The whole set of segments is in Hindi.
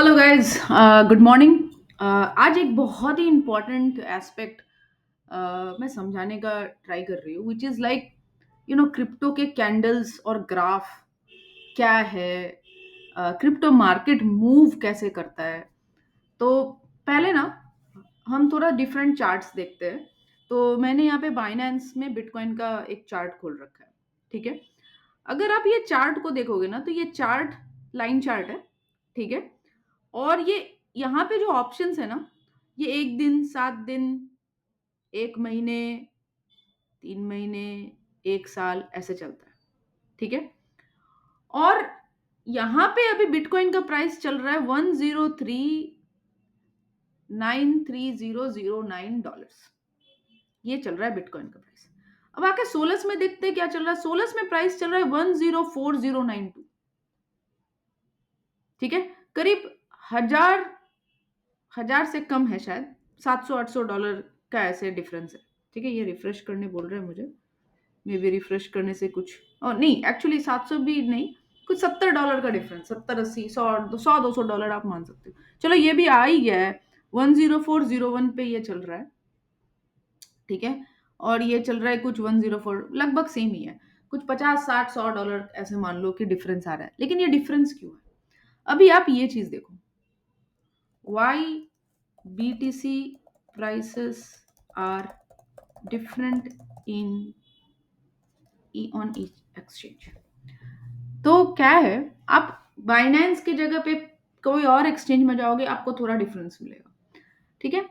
Hello guys, good morning. आज एक बहुत ही इम्पोर्टेंट एस्पेक्ट मैं समझाने का ट्राई कर रही हूँ, विच इज़ लाइक क्रिप्टो के कैंडल्स और ग्राफ क्या है। क्रिप्टो मार्केट मूव कैसे करता है। तो पहले ना हम थोड़ा डिफरेंट चार्ट्स देखते हैं। तो मैंने यहाँ पे बाइनेंस में बिटकॉइन का एक चार्ट खोल रखा है। ठीक है। अगर आप ये चार्ट को देखोगे ना, तो ये चार्ट लाइन चार्ट है। ठीक है। और ये यहाँ पे जो ऑप्शंस है ना, ये 1 दिन, 7 दिन, 1 महीने, 3 महीने, 1 साल ऐसे चलता है। ठीक है। और यहाँ पे अभी बिटकॉइन का प्राइस चल रहा है 103,93009 डॉलर्स। ये चल रहा है बिटकॉइन का प्राइस। अब आके सोलस में देखते हैं क्या चल रहा है। सोलस में प्राइस चल रहा है 104,092। ठीक है। करीब हजार हजार से कम है शायद। 700-800 डॉलर का ऐसे डिफरेंस है। ठीक है। ये रिफ्रेश करने बोल रहे हैं मुझे। मे बी रिफ्रेश करने से कुछ और नहीं, एक्चुअली 700 भी नहीं, कुछ $70 का डिफरेंस, 70, 80, 100, 200 डॉलर आप मान सकते हो। चलो ये भी आ ही गया है। 10401 पे ये चल रहा है। ठीक है। और ये चल रहा है कुछ 104, लगभग सेम ही है। कुछ 50, 60, 100 डॉलर ऐसे मान लो कि डिफरेंस आ रहा है। लेकिन ये डिफरेंस क्यों है? अभी आप ये चीज देखो। Why BTC prices are different in on each exchange? तो क्या है, आप बाइनेंस की जगह पे कोई और एक्सचेंज में जाओगे, आपको थोड़ा डिफरेंस मिलेगा। ठीक है।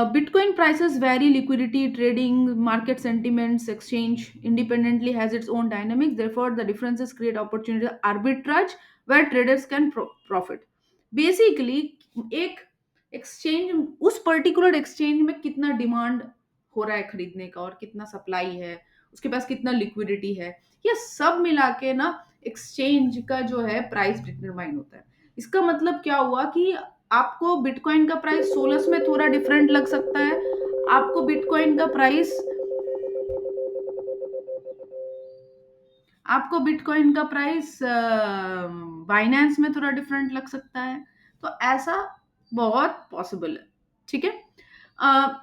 Bitcoin prices vary, liquidity, trading, market sentiments, exchange independently has its own dynamics. Therefore, the differences create opportunity arbitrage where traders can profit. Basically, एक एक्सचेंज, उस पर्टिकुलर एक्सचेंज में कितना डिमांड हो रहा है खरीदने का और कितना सप्लाई है, उसके पास कितना लिक्विडिटी है, ये सब मिला के ना एक्सचेंज का जो है प्राइस डिटरमाइन होता है। इसका मतलब क्या हुआ कि आपको बिटकॉइन का प्राइस सोलस में थोड़ा डिफरेंट लग सकता है। आपको बिटकॉइन का प्राइस आपको बिटकॉइन का प्राइस बाइनेंस में थोड़ा डिफरेंट लग सकता है। तो ऐसा बहुत पॉसिबल है। ठीक है।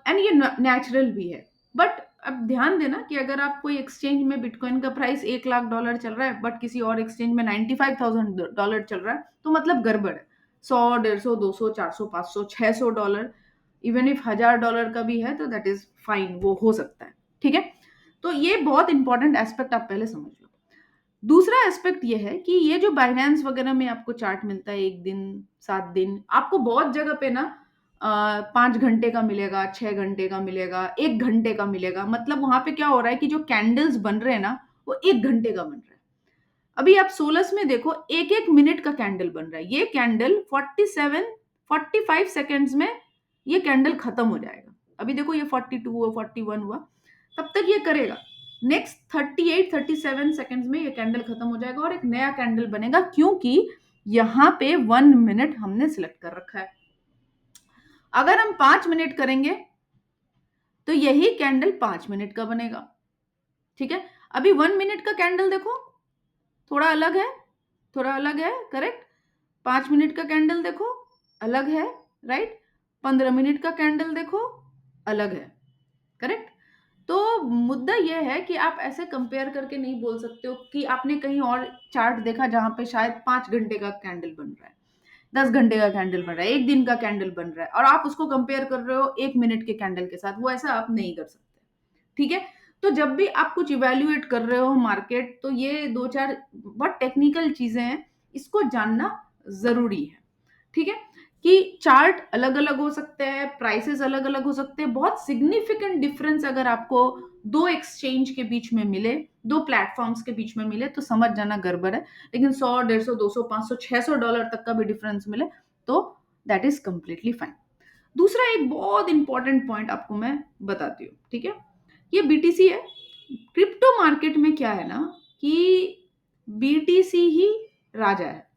एंड ये नेचुरल भी है। बट अब ध्यान देना कि अगर आप कोई एक्सचेंज में बिटकॉइन का प्राइस 1 लाख डॉलर चल रहा है, बट किसी और एक्सचेंज में 95,000 डॉलर चल रहा है, तो मतलब गड़बड़ है। 100, 150, 200, 400, 500, 600 डॉलर, इवन इफ $1,000 का भी है तो दैट इज फाइन, वो हो सकता है। ठीक है। तो ये बहुत इंपॉर्टेंट एस्पेक्ट आप पहले समझ लो। दूसरा एस्पेक्ट ये है कि ये जो बाइनेंस वगैरह में आपको चार्ट मिलता है, 1 दिन, 7 दिन, आपको बहुत जगह पे ना 5 घंटे का मिलेगा, 6 घंटे का मिलेगा, 1 घंटे का मिलेगा। मतलब वहां पे क्या हो रहा है कि जो कैंडल्स बन रहे हैं ना, वो 1 घंटे का बन रहा है। अभी आप सोलस में देखो, एक एक मिनट का कैंडल बन रहा है। ये कैंडल 45 सेकेंड्स में ये कैंडल खत्म हो जाएगा। अभी देखो ये 42 हुआ, 41 हुआ, तब तक ये करेगा। नेक्स्ट 38, 37 सेकेंड्स में ये कैंडल खत्म हो जाएगा और एक नया कैंडल बनेगा, क्योंकि यहाँ पे 1 मिनट हमने सिलेक्ट कर रखा है। अगर हम 5 मिनट करेंगे तो यही कैंडल 5 मिनट का बनेगा। ठीक है। अभी 1 मिनट का कैंडल देखो, थोड़ा अलग है, थोड़ा अलग है, करेक्ट। 5 मिनट का कैंडल देखो, अलग है, राइट। 15 मिनट का कैंडल देखो, अलग है, करेक्ट। तो मुद्दा यह है कि आप ऐसे कंपेयर करके नहीं बोल सकते हो कि आपने कहीं और चार्ट देखा जहां पे शायद 5 घंटे का कैंडल बन रहा है, 10 घंटे का कैंडल बन रहा है, 1 दिन का कैंडल बन रहा है, और आप उसको कंपेयर कर रहे हो 1 मिनट के कैंडल के साथ। वो ऐसा आप नहीं कर सकते। ठीक है। तो जब भी आप कुछ इवेल्युएट कर रहे हो मार्केट, तो ये दो चार बहुत टेक्निकल चीजें हैं, इसको जानना जरूरी है। ठीक है। कि चार्ट अलग अलग हो सकते हैं, प्राइसेस अलग अलग हो सकते हैं। बहुत सिग्निफिकेंट डिफरेंस अगर आपको दो एक्सचेंज के बीच में मिले, दो प्लेटफॉर्म्स के बीच में मिले, तो समझ जाना गड़बड़ है। लेकिन 100, 150, 200, 500, 600 डॉलर तक का भी डिफरेंस मिले तो दैट इज कंप्लीटली फाइन। दूसरा एक बहुत इंपॉर्टेंट पॉइंट आपको मैं बताती हूँ। ठीक है। ये बीटीसी है। क्रिप्टो मार्केट में क्या है ना, कि बीटीसी ही राजा है।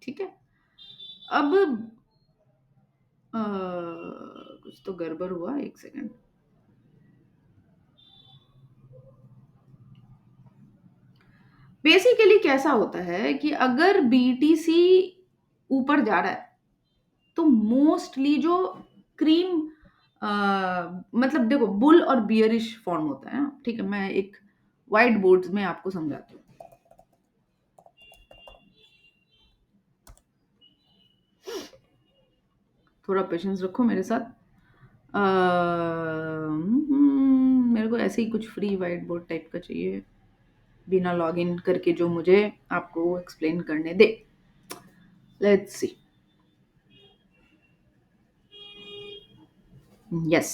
ठीक है। अब कुछ तो गड़बड़ हुआ, एक सेकंड। बेसिकली कैसा होता है कि अगर बीटीसी ऊपर जा रहा है, तो मोस्टली जो क्रीम मतलब देखो बुल और बियरिश फॉर्म होता है ना, ठीक है, मैं एक व्हाइट बोर्ड में आपको समझाती हूँ। थोड़ा पेशेंस रखो मेरे साथ। मेरे को ऐसे ही कुछ फ्री व्हाइट बोर्ड टाइप का चाहिए, बिना लॉगिन करके, जो मुझे आपको एक्सप्लेन करने दे। Let's see. यस।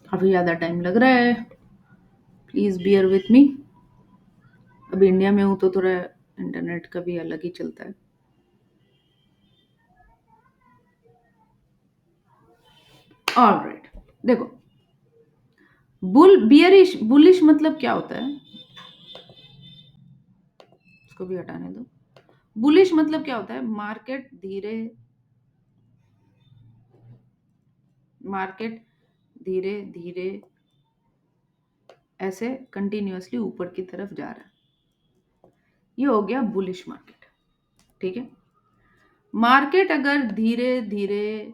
काफी ज्यादा टाइम लग रहा है, प्लीज बियर विथ मी। अब इंडिया में हूँ तो थोड़ा इंटरनेट का भी अलग ही चलता है। ऑलराइट, देखो, बियरिश बुलिश मतलब क्या होता है, इसको भी हटाने दो। बुलिश मतलब क्या होता है, मार्केट धीरे धीरे ऐसे कंटिन्यूअसली ऊपर की तरफ जा रहा है, ये हो गया बुलिश मार्केट। ठीक है, मार्केट अगर धीरे धीरे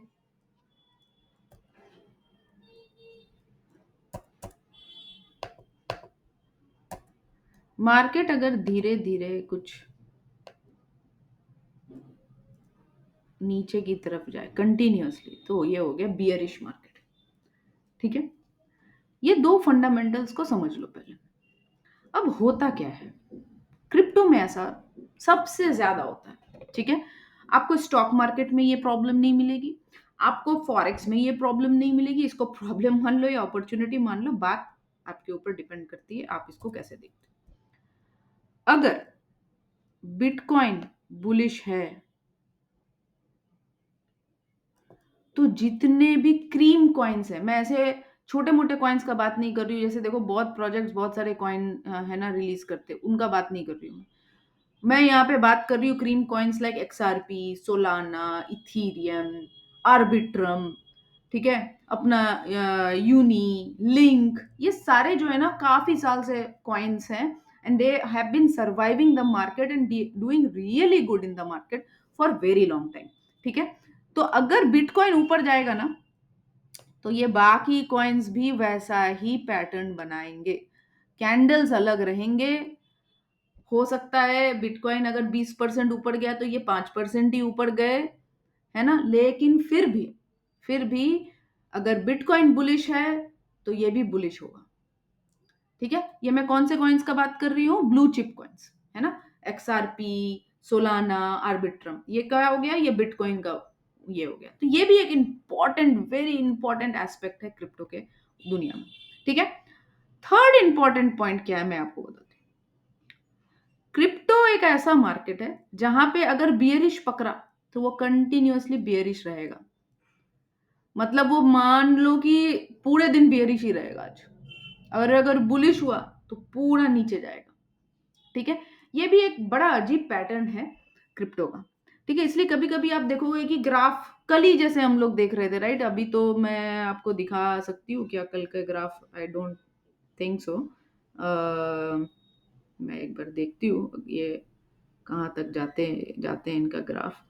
मार्केट अगर धीरे धीरे कुछ नीचे की तरफ जाए कंटिन्यूअसली, तो ये हो गया बियरिश मार्केट। ठीक है, ये दो फंडामेंटल्स को समझ लो पहले। अब होता क्या है, क्रिप्टो में ऐसा सबसे ज्यादा होता है। ठीक है, आपको स्टॉक मार्केट में ये प्रॉब्लम नहीं मिलेगी, आपको फॉरेक्स में ये प्रॉब्लम नहीं मिलेगी। इसको प्रॉब्लम मान लो या अपॉर्चुनिटी मान लो, बात आपके ऊपर डिपेंड करती है आप इसको कैसे देखते हो। अगर बिटकॉइन बुलिश है, तो जितने भी क्रीम कॉइन्स है, मैं ऐसे छोटे मोटे कॉइन्स का बात नहीं कर रही हूँ, जैसे देखो बहुत प्रोजेक्ट्स बहुत सारे कॉइन है ना रिलीज करते हैं, उनका बात नहीं कर रही हूँ। मैं यहाँ पे बात कर रही हूँ cream coins like XRP, Solana, Ethereum, Arbitrum. ठीक है, अपना यूनी लिंक, ये सारे जो है ना काफी साल से कॉइन्स हैं, and they have been surviving the market and doing really good in the market for very long time. ठीक है, तो अगर बिटकॉइन ऊपर जाएगा ना, तो ये बाकी कॉइन्स भी वैसा ही पैटर्न बनाएंगे, कैंडल्स अलग रहेंगे। हो सकता है बिटकॉइन अगर 20% ऊपर गया तो ये 5% ही ऊपर गए, है ना, लेकिन फिर भी अगर बिटकॉइन बुलिश है तो ये भी बुलिश होगा। ठीक है, ये मैं कौन से कॉइन्स का बात कर रही हूँ, ब्लू चिप कॉइन्स, है ना, एक्सआरपी, सोलाना, आर्बिट्रम, ये क्या हो गया, ये बिटकॉइन का ये हो गया। तो ये भी एक इंपॉर्टेंट, वेरी इंपॉर्टेंट एस्पेक्ट है क्रिप्टो के दुनिया में। ठीक है, थर्ड इंपॉर्टेंट पॉइंट क्या है मैं आपको बताती हूँ। क्रिप्टो एक ऐसा मार्केट है जहां पे अगर बियरिश पकड़ा तो वो कंटिन्यूअसली बियरिश रहेगा, मतलब वो मान लो कि पूरे दिन बियरिश ही रहेगा आज, और अगर बुलिश हुआ तो पूरा नीचे जाएगा। ठीक है, ये भी एक बड़ा अजीब पैटर्न है क्रिप्टो का। ठीक है, इसलिए कभी कभी आप देखोगे कि ग्राफ कल ही जैसे हम लोग देख रहे थे, राइट, अभी तो मैं आपको दिखा सकती हूँ क्या कल का graph, I don't think so. मैं एक बार देखती हूँ ये कहाँ तक जाते जाते हैं इनका ग्राफ।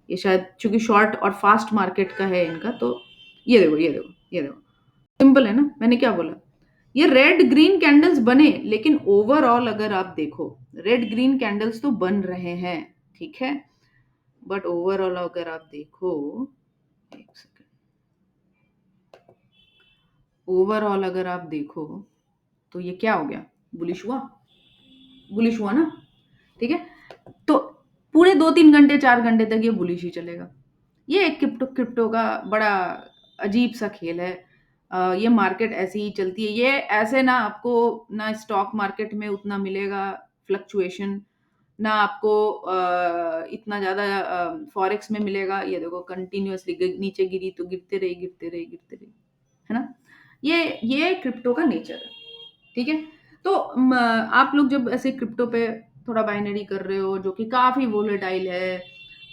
ये शायद चूंकि शॉर्ट और फास्ट मार्केट का है इनका, तो ये देखो ये देखो ये देखो, सिंपल है ना, मैंने क्या बोला, ये रेड ग्रीन कैंडल्स बने, लेकिन ओवरऑल अगर आप देखो रेड ग्रीन कैंडल्स तो बन रहे हैं, ठीक है, बट ओवरऑल अगर आप देखो, एक सेकेंड, ओवरऑल अगर आप देखो तो ये क्या हो गया, बुलिश हुआ, बुलिश हुआ ना। ठीक है, तो पूरे 2-3 घंटे 4 घंटे तक ये बुलिश ही चलेगा। ये एक क्रिप्टो क्रिप्टो का बड़ा अजीब सा खेल है। ये मार्केट ऐसी ही चलती है, ये ऐसे ना आपको ना स्टॉक मार्केट में उतना मिलेगा फ्लक्चुएशन, ना आपको इतना ज़्यादा फॉरेक्स में मिलेगा। ये देखो कंटिन्यूअसली नीचे गिरी तो गिरते रही गिरते रही गिरते रही, है ना, ये क्रिप्टो का नेचर है। ठीक है, तो आप लोग जब ऐसे क्रिप्टो पे थोड़ा बाइनरी कर रहे हो जो कि काफी वोलेटाइल है,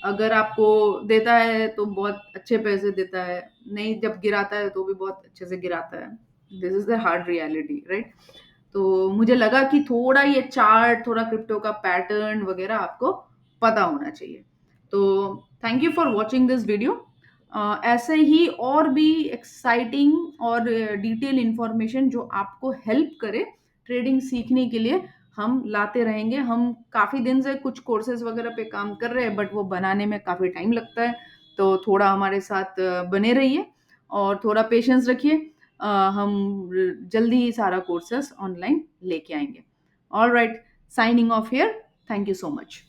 अगर आपको देता है तो बहुत अच्छे पैसे देता है, नहीं जब गिराता है तो भी बहुत अच्छे से गिराता है। This is the hard reality, right? तो मुझे लगा कि थोड़ा ये चार्ट, थोड़ा क्रिप्टो का पैटर्न वगैरह आपको पता होना चाहिए। तो thank you for watching this video. ऐसे ही और भी एक्साइटिंग और डिटेल इंफॉर्मेशन जो आपको हेल्प करे ट्रेडिंग सीखने के लिए, हम लाते रहेंगे। हम काफ़ी दिन से कुछ कोर्सेज वगैरह पे काम कर रहे हैं, बट वो बनाने में काफ़ी टाइम लगता है। तो थोड़ा हमारे साथ बने रहिए और थोड़ा पेशेंस रखिए। हम जल्दी ही सारा कोर्सेस ऑनलाइन लेके आएंगे। All right, signing off here. Thank you so much.